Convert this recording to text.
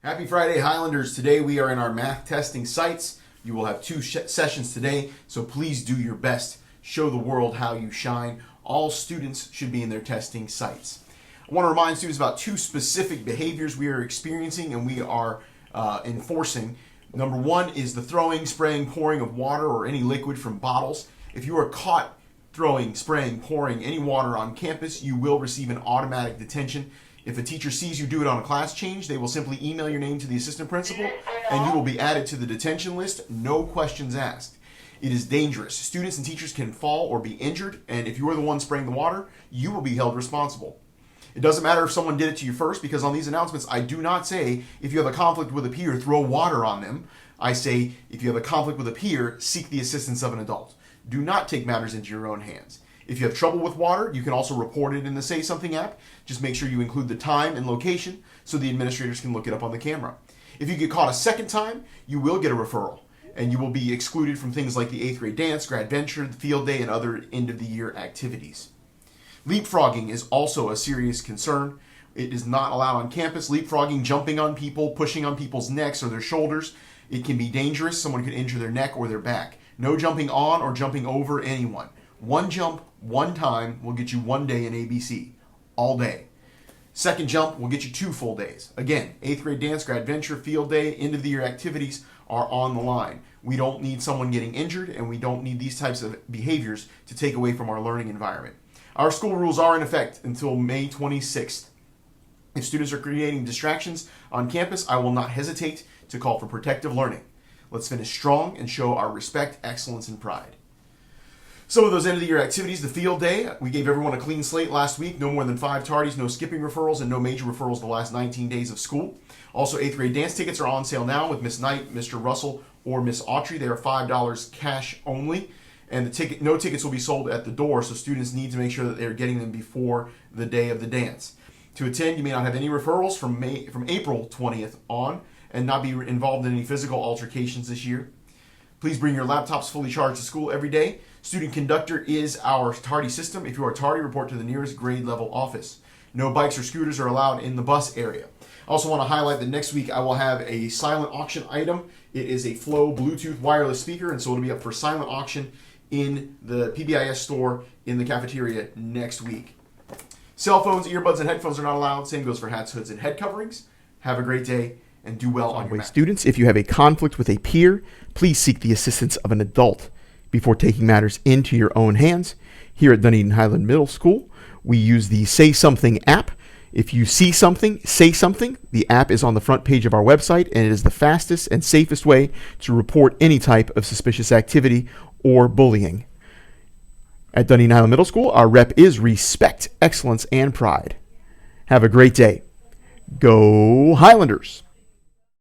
Happy Friday, Highlanders. Today we are in our math testing sites. You will have two sessions today, so please do your best. Show the world how you shine. All students should be in their testing sites. I want to remind students about two specific behaviors we are experiencing and we are enforcing. Number one is the throwing, spraying, pouring of water or any liquid from bottles. If you are caught throwing, spraying, pouring any water on campus, you will receive an automatic detention. If a teacher sees you do it on a class change, they will simply email your name to the assistant principal and you will be added to the detention list, no questions asked. It is dangerous. Students and teachers can fall or be injured, and if you are the one spraying the water, you will be held responsible. It doesn't matter if someone did it to you first, because on these announcements, I do not say if you have a conflict with a peer, throw water on them. I say if you have a conflict with a peer, seek the assistance of an adult. Do not take matters into your own hands. If you have trouble with water, you can also report it in the Say Something app. Just make sure you include the time and location so the administrators can look it up on the camera. If you get caught a second time, you will get a referral, and you will be excluded from things like the 8th grade dance, Gradventure, the field day, and other end-of-the-year activities. Leapfrogging is also a serious concern. It is not allowed on campus. Leapfrogging, jumping on people, pushing on people's necks or their shoulders. It can be dangerous. Someone could injure their neck or their back. No jumping on or jumping over anyone. One jump, one time will get you 1 day in ABC, all day. Second jump will get you 2 full days. Again, 8th grade dance, Gradventure, field day, end of the year activities are on the line. We don't need someone getting injured, and we don't need these types of behaviors to take away from our learning environment. Our school rules are in effect until May 26th. If students are creating distractions on campus, I will not hesitate to call for protective learning. Let's finish strong and show our respect, excellence, and pride. Some of those end-of-the-year activities, the field day, we gave everyone a clean slate last week. No more than 5 tardies, no skipping referrals, and no major referrals the last 19 days of school. Also, 8th grade dance tickets are on sale now with Miss Knight, Mr. Russell, or Miss Autry. They are $5 cash only. And no tickets will be sold at the door, so students need to make sure that they're getting them before the day of the dance. To attend, you may not have any referrals from April 20th on and not be involved in any physical altercations this year. Please bring your laptops fully charged to school every day. Student conductor is our tardy system. If you are tardy, report to the nearest grade level office. No bikes or scooters are allowed in the bus area. I also want to highlight that next week I will have a silent auction item. It is a Flow Bluetooth wireless speaker, and so it'll be up for silent auction in the PBIS store in the cafeteria next week. Cell phones, earbuds, and headphones are not allowed. Same goes for hats, hoods, and head coverings. Have a great day and do well on your math. Students, if you have a conflict with a peer, please seek the assistance of an adult before taking matters into your own hands. Here at Dunedin Highland Middle School, we use the Say Something app. If you see something, say something. The app is on the front page of our website, and it is the fastest and safest way to report any type of suspicious activity or bullying. At Dunedin Highland Middle School, our rep is respect, excellence, and pride. Have a great day. Go Highlanders!